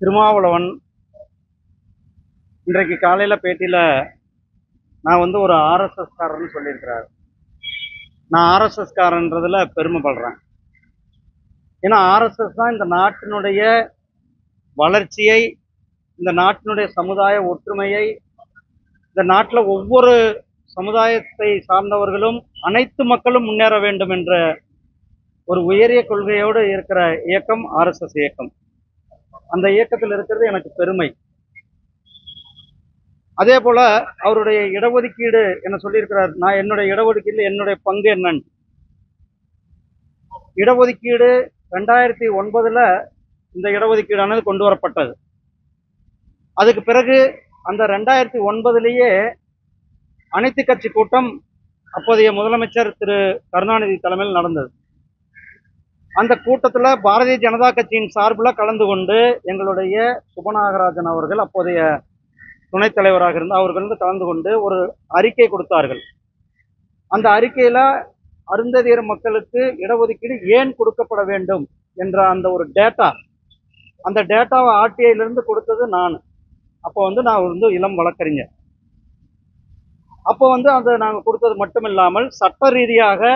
திருமாவளவன் இன்றைக்கு காலையில் பேட்டியில் நான் ஒரு ஆர்எஸ்எஸ் காரன்னு சொல்லியிருக்கிறார். நான் ஆர்எஸ்எஸ் காரன்றதுல பெருமைப்படுறேன். ஏன்னா ஆர்எஸ்எஸ் தான் இந்த நாட்டினுடைய வளர்ச்சியை, இந்த நாட்டினுடைய சமுதாய ஒற்றுமையை, இந்த நாட்டில் ஒவ்வொரு சமுதாயத்தை சார்ந்தவர்களும் அனைத்து மக்களும் முன்னேற வேண்டும் என்ற ஒரு உயரிய கொள்கையோடு இருக்கிற இயக்கம் ஆர்எஸ்எஸ் இயக்கம். அந்த இயக்கத்தில் இருக்கிறது எனக்கு பெருமை. அதே போல அவருடைய இடஒதுக்கீடு என்ன சொல்லியிருக்கிறார். நான் என்னுடைய இடஒதுக்கீடு என்னுடைய பங்கு என்னன்னு, இடஒதுக்கீடு 2009 இந்த இடஒதுக்கீடானது கொண்டு வரப்பட்டது. அதுக்கு பிறகு அந்த 2009 அனைத்து கட்சி கூட்டம் அப்போதைய முதலமைச்சர் திரு கருணாநிதி தலைமையில் நடந்தது. அந்த கூட்டத்தில் பாரதிய ஜனதா கட்சியின் சார்பில் கலந்து கொண்டு எங்களுடைய சுபநாகராஜன் அவர்கள், அப்போதைய துணைத் தலைவராக இருந்த அவர்கள் கலந்து கொண்டு ஒரு அறிக்கை கொடுத்தார்கள். அந்த அறிக்கையில அருந்ததியர் மக்களுக்கு இடஒதுக்கீடு ஏன் கொடுக்கப்பட வேண்டும் என்ற அந்த ஒரு டேட்டா, அந்த டேட்டாவை ஆர்டிஐலிருந்து கொடுத்தது நான். அப்போ நான் இளம் வழக்கறிஞர். அப்போ அதை நாங்கள் கொடுத்தது மட்டும் இல்லாமல் சட்ட ரீதியாக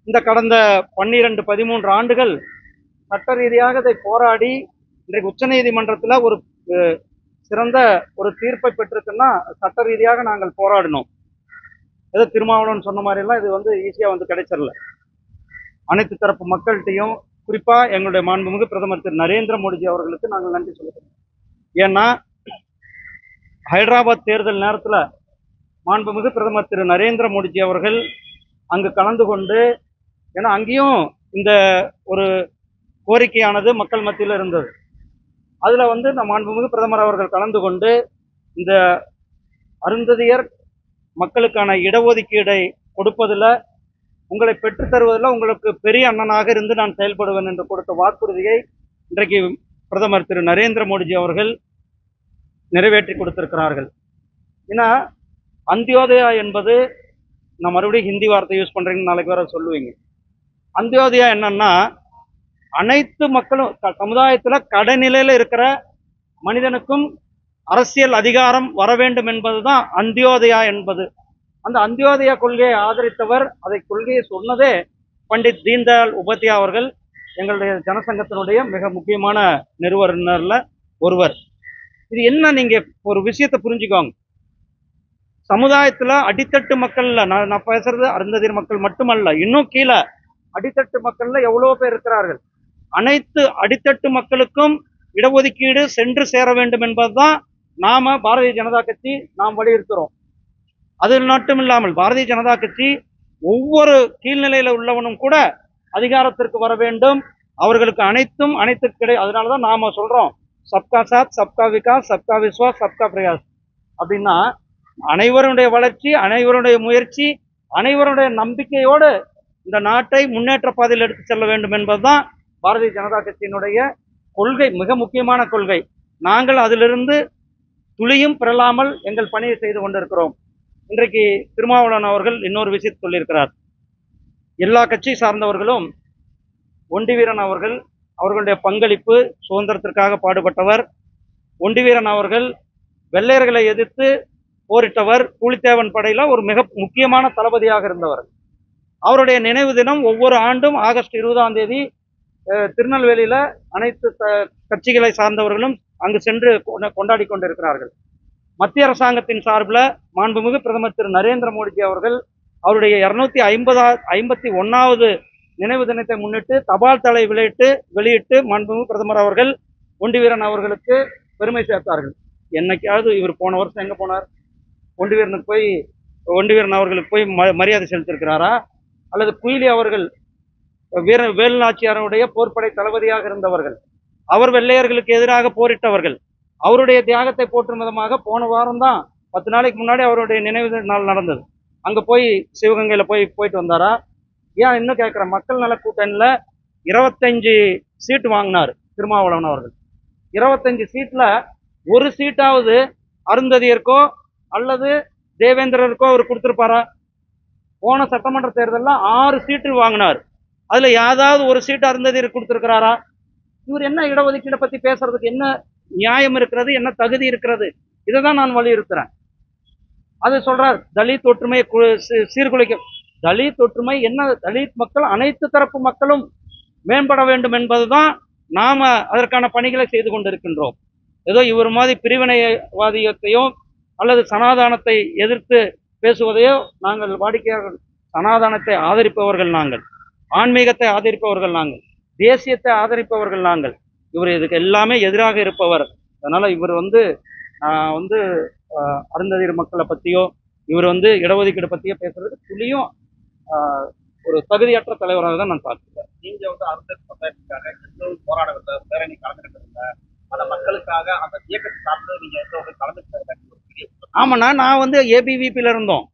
இந்த கடந்த 12-13 ஆண்டுகள் சட்ட ரீதியாக இதை போராடி இன்றைக்கு உச்ச நீதிமன்றத்தில் ஒரு சிறந்த ஒரு தீர்ப்பை பெற்றிருக்குன்னா சட்ட ரீதியாக நாங்கள் போராடினோம். ஏதோ திருமாவளவன் சொன்ன மாதிரிலாம் இது ஈஸியாக கிடைச்சிடல. அனைத்து தரப்பு மக்கள்கிட்டையும், குறிப்பாக எங்களுடைய மாண்புமிகு பிரதமர் திரு நரேந்திர மோடிஜி அவர்களுக்கு நாங்கள் நன்றி சொல்லுகிறோம். ஏன்னா ஹைதராபாத் தேர்தல் நேரத்தில் மாண்புமிகு பிரதமர் திரு நரேந்திர மோடிஜி அவர்கள் அங்கு கலந்து கொண்டு, ஏன்னா அங்கேயும் இந்த ஒரு கோரிக்கையானது மக்கள் மத்தியில் இருந்தது. அதில் மாண்புமிகு பிரதமர் அவர்கள் கலந்து கொண்டு இந்த அருந்ததியர் மக்களுக்கான இடஒதுக்கீடை கொடுப்பதில், உங்களை பெற்றுத்தருவதில் உங்களுக்கு பெரிய அண்ணனாக இருந்து நான் செயல்படுவேன் என்று கொடுத்த வாக்குறுதியை இன்றைக்கு பிரதமர் திரு நரேந்திர மோடிஜி அவர்கள் நிறைவேற்றி கொடுத்திருக்கிறார்கள். ஏன்னா அந்தியோதயா என்பது, நான் மறுபடியும் ஹிந்தி வார்த்தை யூஸ் பண்ணுறீங்கன்னு நாளைக்கு வேற சொல்லுவீங்க. அந்தியோதயா என்னன்னா, அனைத்து மக்களும் சமுதாயத்தில் கடைநிலையில் இருக்கிற மனிதனுக்கும் அரசியல் அதிகாரம் வர வேண்டும் என்பதுதான் அந்தியோதயா என்பது. அந்த அந்தியோதயா கொள்கையை ஆதரித்தவர், அதை கொள்கையை சொன்னதே பண்டிட் தீன்தயாள் உபாத்யா அவர்கள், எங்களுடைய ஜனசங்கத்தினுடைய மிக முக்கியமான நிறுவனர்ல ஒருவர். இது என்ன, நீங்க ஒரு விஷயத்தை புரிஞ்சுக்கோங்க. சமுதாயத்துல அடித்தட்டு மக்கள்ல, நான் பேசுறது அருந்ததியர் மக்கள் மட்டுமல்ல, இன்னும் கீழே அடித்தட்டு மக்கள்ல எவ்வளவு பேர் இருக்கிறார்கள். அனைத்து அடித்தட்டு மக்களுக்கும் இடஒதுக்கீடு சென்று சேர வேண்டும் என்பதுதான் நாம பாரதிய ஜனதா கட்சி நாம் வலியுறுத்துறோம். அது மட்டும் இல்லாமல் பாரதிய ஜனதா கட்சி ஒவ்வொரு கீழ்நிலையில உள்ளவனும் கூட அதிகாரத்திற்கு வர வேண்டும். அவர்களுக்கு அனைத்து கிடையாது. அதனாலதான் நாம சொல்றோம் சப்கா சாத், சப்கா விகாஸ், சப்கா விஸ்வாஸ், சப்கா பிரயாஸ். அப்படின்னா அனைவருடைய வளர்ச்சி, அனைவருடைய முயற்சி, அனைவருடைய நம்பிக்கையோடு இந்த நாட்டை முன்னேற்ற பாதையில் எடுத்து செல்ல வேண்டும் என்பதுதான் பாரதிய ஜனதா கட்சியினுடைய கொள்கை, மிக முக்கியமான கொள்கை. நாங்கள் அதிலிருந்து துளியும் பெறலாமல் எங்கள் பணியை செய்து கொண்டிருக்கிறோம். இன்றைக்கு திருமாவளவன் அவர்கள் இன்னொரு விஷயத்தை சொல்லியிருக்கிறார். எல்லா கட்சி சார்ந்தவர்களும், ஒண்டிவீரன் அவர்கள், அவர்களுடைய பங்களிப்பு, சுதந்திரத்திற்காக பாடுபட்டவர். ஒண்டிவீரன் அவர்கள் வெள்ளையர்களை எதிர்த்து போரிட்டவர், கூலித்தேவன் படையில ஒரு மிக முக்கியமான தளபதியாக இருந்தவர். அவருடைய நினைவு தினம் ஒவ்வொரு ஆண்டும் ஆகஸ்ட் 20ஆம் தேதி திருநெல்வேலியில அனைத்து கட்சிகளை சார்ந்தவர்களும் அங்கு சென்று கொண்டாடி கொண்டிருக்கிறார்கள். மத்திய அரசாங்கத்தின் சார்பில் மாண்புமிகு பிரதமர் திரு நரேந்திர மோடிஜி அவர்கள் அவருடைய 251வது நினைவு தினத்தை முன்னிட்டு தபால் தலை வெளியிட்டு மாண்புமிகு பிரதமர் அவர்கள் ஒண்டிவீரன் அவர்களுக்கு பெருமை சேர்த்தார்கள். என்னைக்காவது இவர் போன வருஷம் எங்க போனார்? ஒண்டிவீரன் அவர்களுக்கு போய் மரியாதை செலுத்திருக்கிறாரா? அல்லது குயிலி அவர்கள் வேலுநாச்சியாருடைய போர்ப்படை தளபதியாக இருந்தவர்கள், அவர் வெள்ளையர்களுக்கு எதிராக போரிட்டவர்கள், அவருடைய தியாகத்தை போற்றும் விதமாக போன வாரம் தான் 10 நாளைக்கு முன்னாடி அவருடைய நினைவு நாள் நடந்தது. அங்க போய் சிவகங்கையில போயிட்டு வந்தாரா? ஏன் இன்னும் கேட்கிற, மக்கள் நல கூட்டணியில 25 சீட்டு வாங்கினார் திருமாவளவன் அவர்கள். 25 சீட்ல ஒரு சீட்டாவது அருந்ததியருக்கோ அல்லது தேவேந்திரருக்கோ அவர் கொடுத்திருப்பாரா? போன சட்டமன்ற தேர்தலில் 6 சீட்டு வாங்கினார். அதுல ஏதாவது ஒரு சீட்டு அருந்ததியருக்கு கொடுத்திருக்கிறாரா? இவர் என்ன இடஒதுக்கீடை பத்தி பேசுறதுக்கு என்ன நியாயம் இருக்கிறது, என்ன தகுதி இருக்கிறது? இதை தான் நான் வலியுறுத்துறேன். அது சொல்றார் தலித் ஒற்றுமை சீர்குலைக்க. தலித் ஒற்றுமை என்ன? தலித் மக்கள் அனைத்து தரப்பு மக்களும் மேம்பட வேண்டும் என்பதுதான் நாம அதற்கான பணிகளை செய்து கொண்டிருக்கின்றோம். ஏதோ இவர் மாதிரி பிரிவினைவாதியத்தையோ அல்லது சனாதானத்தை எதிர்த்து பேசுவதையோ நாங்கள் வாடிக்கையாளர்கள். சனாதானத்தை ஆதரிப்பவர்கள் நாங்கள், ஆன்மீகத்தை ஆதரிப்பவர்கள் நாங்கள், தேசியத்தை ஆதரிப்பவர்கள் நாங்கள். இவர் இதுக்கு எல்லாமே எதிராக இருப்பவர். அதனால இவர் வந்து அருந்ததியர் மக்களை பத்தியோ இவர் இடஒதுக்கீடு பத்தியோ பேசுறதுக்கு துளியும் ஒரு தகுதியற்ற தலைவராக தான் நான் பார்க்கிறேன். நீங்க அருந்ததியர் சமுதாயத்துக்காக போராட பேரணி கலந்துக்கிட்டு அந்த மக்களுக்காக அந்த இயக்கத்தை சார்ந்து நீங்க கலந்துக்கிட்டு. ஆமாண்ணா, நான் ஏபிவிபில இருந்தோம்,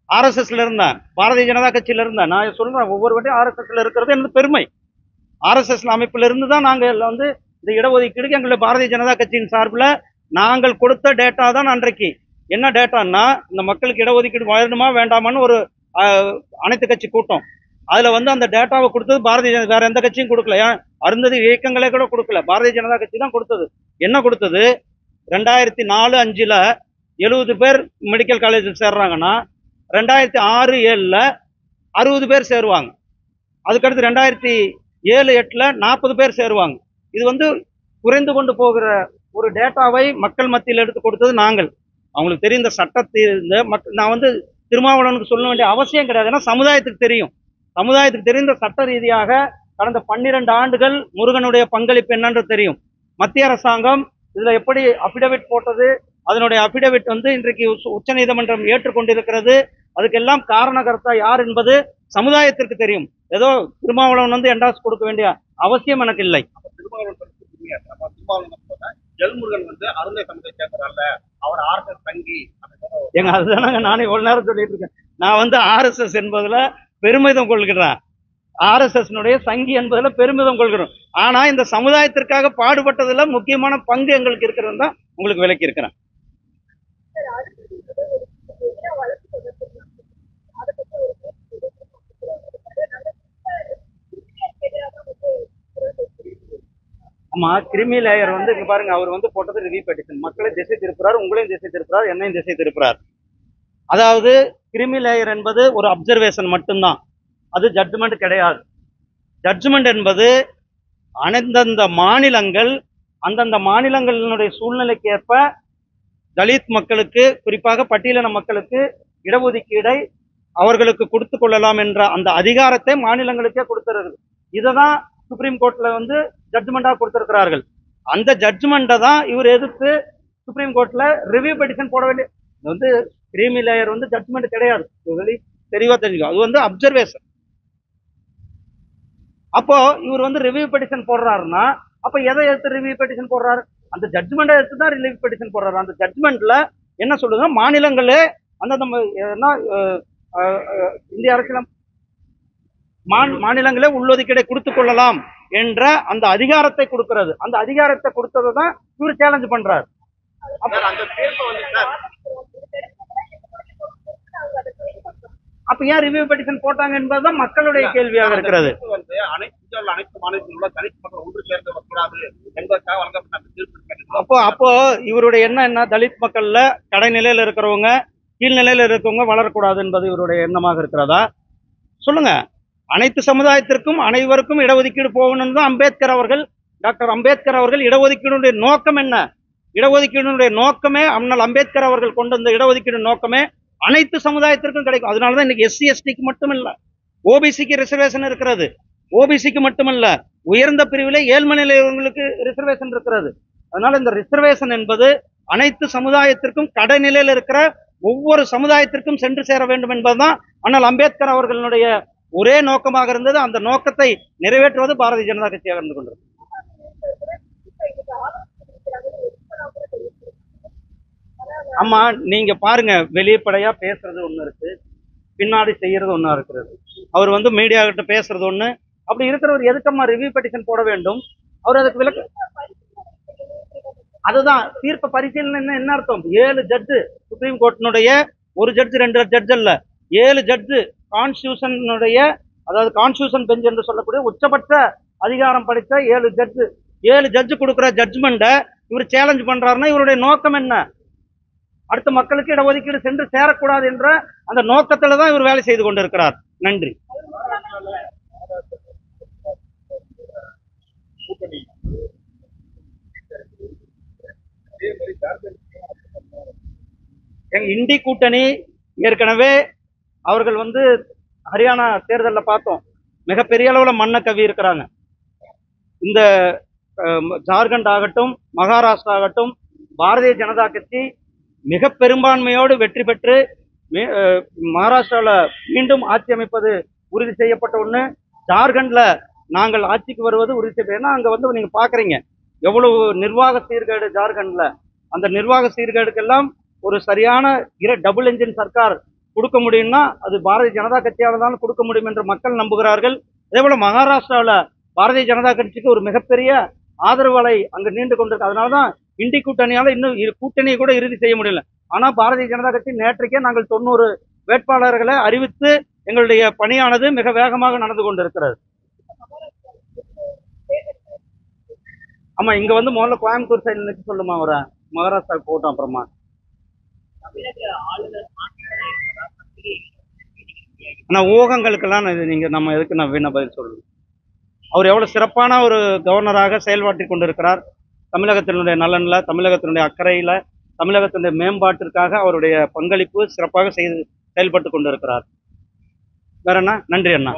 ஆர்எஸ்எஸ்ல இருந்தேன், பாரதிய ஜனதா கட்சியில இருந்தேன். நான் சொல்றேன், ஒவ்வொரு வாட்டியும் ஆர்எஸ்எஸ்ல இருக்கிறது எனக்கு பெருமை. ஆர்எஸ்எஸ் அமைப்புல இருந்து தான் நாங்கள் இந்த இடஒதுக்கீடுக்கு எங்களுடைய பாரதிய ஜனதா கட்சியின் சார்பில் நாங்கள் கொடுத்த டேட்டா தான் அன்றைக்கு. என்ன டேட்டான்னா, இந்த மக்களுக்கு இடஒதுக்கீடு வேணுமா வேண்டாமான்னு ஒரு அனைத்து கட்சி கூட்டம். அதுல அந்த டேட்டாவை கொடுத்தது பாரதிய ஜனதா, வேற எந்த கட்சியும் கொடுக்கல. ஏன் அருந்ததி இயக்கங்களே கூட கொடுக்கல, பாரதிய ஜனதா கட்சி தான் கொடுத்தது. என்ன கொடுத்தது? 2004-05 70 பேர் மெடிக்கல் காலேஜில் சேர்றாங்கன்னா 2006-07 60 பேர் சேருவாங்க. அதுக்கடுத்து 2007-08 40 பேர் சேருவாங்க. இது குறைந்து கொண்டு போகிற ஒரு டேட்டாவை மக்கள் மத்தியில் எடுத்து கொடுத்தது நாங்கள். அவங்களுக்கு தெரியும் இந்த சட்டத்தை நான் திருமாவளவனுக்கு சொல்ல வேண்டிய அவசியம் கிடையாது. ஏன்னா சமுதாயத்துக்கு தெரியும், இந்த சட்ட ரீதியாக கடந்த 12 ஆண்டுகள் முருகனுடைய பங்களிப்பு என்னன்னு தெரியும். மத்திய அரசாங்கம் இதுல எப்படி அபிடவிட் போட்டது, அதனுடைய அபிடவிட் இன்றைக்கு உச்ச நீதிமன்றம் ஏற்றுக்கொண்டிருக்கிறது. அதுக்கெல்லாம் காரணகர்த்தா யார் என்பது சமுதாயத்திற்கு தெரியும். ஏதோ திருமாவளவன் என்டாஸ் கொடுக்க வேண்டிய அவசியம் எனக்கு இல்லை. திருமாவளவன் அருந்தை சமுதாய சேர்ந்ததால அவர் ஆர்எஸ்எஸ் தங்கி எங்க அதுதானங்க நானே இவ்வளவு நேரம் சொல்லிட்டு இருக்கேன். நான் ஆர்எஸ்எஸ் என்பதுல பெருமிதம் கொள்கிறேன், ஆர்எஸ்எஸ் சங்கி என்பதுல பெருமிதம் கொள்கிறோம். ஆனா இந்த சமுதாயத்திற்காக பாடுபட்டதுல முக்கியமான பங்கு எங்களுக்கு இருக்கிறது தான் உங்களுக்கு விளக்கி இருக்கிறேன். ஆமா, கிரிமி லேயர் இங்க பாருங்க, அவர் போட்டது ரிவ்யூ பெட்டிஷன். மக்களை திசை திருப்புறார், உங்களையும் திசை திருப்புறார், என்னையும் திசை திருப்புறார். அதாவது கிரிமி லேயர் என்பது ஒரு அப்சர்வேஷன் மட்டும்தான், அது ஜட்ஜ்மெண்ட் கிடையாது. ஜட்ஜ்மெண்ட் என்பது அந்தந்த மாநிலங்கள் அந்தந்த மாநிலங்களினுடைய சூழ்நிலைக்கு ஏற்ப தலித் மக்களுக்கு, குறிப்பாக பட்டியலின மக்களுக்கு இடஒதுக்கீடை அவர்களுக்கு கொடுத்து கொள்ளலாம் என்ற அந்த அதிகாரத்தை மாநிலங்களுக்கே கொடுத்துருது. இதைதான் சுப்ரீம் கோர்ட்ல ஜட்ஜ்மெண்டா கொடுத்திருக்கிறார்கள். அந்த ஜட்ஜ்மெண்ட்டை தான் இவர் எதிர்த்து சுப்ரீம் கோர்ட்ல ரிவ்யூ பெட்டிஷன் போட வேண்டிய. கிரீமி லேயர் ஜட்ஜ்மெண்ட் கிடையாது, தெளிவா தெரிஞ்சுக்கும். அது அப்சர்வேஷன். அப்போ இவர் ரிவ்யூ பெட்டிஷன் போடுறாருன்னா அப்ப எதை எடுத்து ரிவ்யூ பெட்டிஷன் போடுறாரு? அந்த ஜட்ஜ்மெண்ட்டை எடுத்து தான் ரிவ்யூ பெட்டிஷன் போடுறாரு. அந்த ஜட்ஜ்மெண்ட்ல என்ன சொல்லுதுன்னா, மாநிலங்களே இந்திய அரசியல் மாநிலங்களே உள்ளொதுக்கீடை கொடுத்துக் கொள்ளலாம் என்ற அந்த அதிகாரத்தை கொடுக்கிறது. அந்த அதிகாரத்தை கொடுத்ததை தான் இவர் சேலஞ்ச் பண்றாரு. அப்ப ஏன் ரிவ்யூ பெட்டிஷன் போட்டாங்க என்பதுதான் மக்களுடைய கேள்வியாக இருக்கிறது. அப்போ இவருடைய என்ன தலித் மக்கள்ல கடைநிலையில இருக்கிறவங்க, கீழ்நிலையில இருக்கிறவங்க வளரக்கூடாது என்பது இவருடைய எண்ணமாக இருக்கிறதா? சொல்லுங்க. அனைத்து சமுதாயத்திற்கும் அனைவருக்கும் இடஒதுக்கீடு போகணும் தான் அம்பேத்கர் அவர்கள், டாக்டர் அம்பேத்கர் அவர்கள் இடஒதுக்கீடுடைய நோக்கம் என்ன? இடஒதுக்கீடுடைய நோக்கமே, அண்ணல் அம்பேத்கர் அவர்கள் கொண்டு வந்த இடஒதுக்கீடு நோக்கமே அனைத்து சமுதாயத்திற்கும் கிடைக்கும். அதனாலதான் இன்னைக்கு எஸ்சி எஸ்டிக்கு மட்டும் இல்ல, ஓபிசிக்கு ரிசர்வேஷன் இருக்கிறது. ஓபிசிக்கு மட்டுமல்ல, உயர்ந்த பிரிவிலே ஏழ்மை நிலையங்களுக்கு ரிசர்வேஷன் இருக்கிறது. அதனால இந்த ரிசர்வேஷன் என்பது அனைத்து சமுதாயத்திற்கும், கடைநிலையில் இருக்கிற ஒவ்வொரு சமுதாயத்திற்கும் சென்று சேர வேண்டும் என்பதுதான் அண்ணல் அம்பேத்கர் அவர்களுடைய ஒரே நோக்கமாக இருந்தது. அந்த நோக்கத்தை நிறைவேற்றுவது பாரதிய ஜனதா கட்சியாக இருந்து கொண்டிருக்கிறது. ஆமா, நீங்க பாருங்க, வெளிப்படையா பேசுறது ஒண்ணு இருக்கு, பின்னாடி செய்யறது ஒண்ணா இருக்கிறது. அவர் மீடியா கிட்ட பேசுறது ஒண்ணு. அப்படி இருக்கிறவர் எதுக்கம்மா ரிவ்யூ பெட்டிஷன் போட வேண்டும்? அவர் அதுக்கு விளக்கு. அதுதான் தீர்ப்பு பரிசீலனை. என்ன அர்த்தம்? 7 ஜட்ஜு, சுப்ரீம் கோர்ட்டினுடைய ஒரு ஜட்ஜு 2 ஜட்ஜ் அல்ல, 7 ஜட்ஜு, கான்ஸ்டிடியூஷனுடைய அதாவது கான்ஸ்டியூஷன் பெஞ்ச் என்று சொல்லக்கூடிய உச்சபட்ச அதிகாரம் படைத்த 7 ஜட்ஜு கொடுக்குற ஜட்ஜ்மெண்ட்டை இவர் சேலஞ்ச் பண்றாருன்னா இவருடைய நோக்கம் என்ன? அடுத்த மக்களுக்கு இடஒதுக்கீடு சென்று சேரக்கூடாது என்ற அந்த நோக்கத்துல தான் இவர் வேலை செய்து கொண்டிருக்கிறார். நன்றி. இண்டி கூட்டணி ஏற்கனவே அவர்கள் ஹரியானா தேர்தலில் பார்த்தோம், மிகப்பெரிய அளவில் மண்ணை கவி இருக்கிறாங்க. இந்த ஜார்க்கண்ட் ஆகட்டும், மகாராஷ்டிரா ஆகட்டும், பாரதிய ஜனதா கட்சி மிக பெரும்பான்மையோடு வெற்றி பெற்று மகாராஷ்டிராவில் மீண்டும் ஆட்சி அமைப்பது உறுதி செய்யப்பட்ட ஒன்று. ஜார்க்கண்ட்ல நாங்கள் ஆட்சிக்கு வருவது உறுதி செய்ய. ஏன்னா அங்கே நீங்க பாக்குறீங்க எவ்வளவு நிர்வாக சீர்கேடு ஜார்க்கண்ட்ல. அந்த நிர்வாக சீர்கேடுக்கெல்லாம் ஒரு சரியான டபுள் என்ஜின் சர்க்கார் கொடுக்க முடியும்னா அது பாரதிய ஜனதா கட்சியால் தான் கொடுக்க முடியும் என்று மக்கள் நம்புகிறார்கள். அதே போல மகாராஷ்டிராவில் பாரதிய ஜனதா கட்சிக்கு ஒரு மிகப்பெரிய ஆதரவு அலை அங்கு நீண்டு கொண்டிருக்கு. அதனாலதான் இண்டி கூட்டணியால இன்னும் கூட்டணியை கூட இறுதி செய்ய முடியல. ஆனா பாரதிய ஜனதா கட்சி நேற்றைக்கே நாங்கள் 90 வேட்பாளர்களை அறிவித்து எங்களுடைய பணியானது மிக வேகமாக நடந்து கொண்டிருக்கிறது. ஆமா, இங்க முதல்ல கோயம்புத்தூர் சைடுல நிக்க சொல்லுமா, வர மகாராஷ்டிரா போட்டோம். அப்புறமா ஆனா ஊகங்களுக்கெல்லாம் இது நம்ம எதுக்கு நான் வீணா பதில் சொல்லணும். அவர் எவ்வளவு சிறப்பான ஒரு கவர்னராக செயல்பாட்டிக் கொண்டிருக்கிறார். தமிழகத்தினுடைய நலன்ல, தமிழகத்தினுடைய அக்கறையில, தமிழகத்தினுடைய மேம்பாட்டிற்காக அவருடைய பங்களிப்பு சிறப்பாக செயல்பட்டு கொண்டிருக்கிறார். வேற என்ன? நன்றி அண்ணா.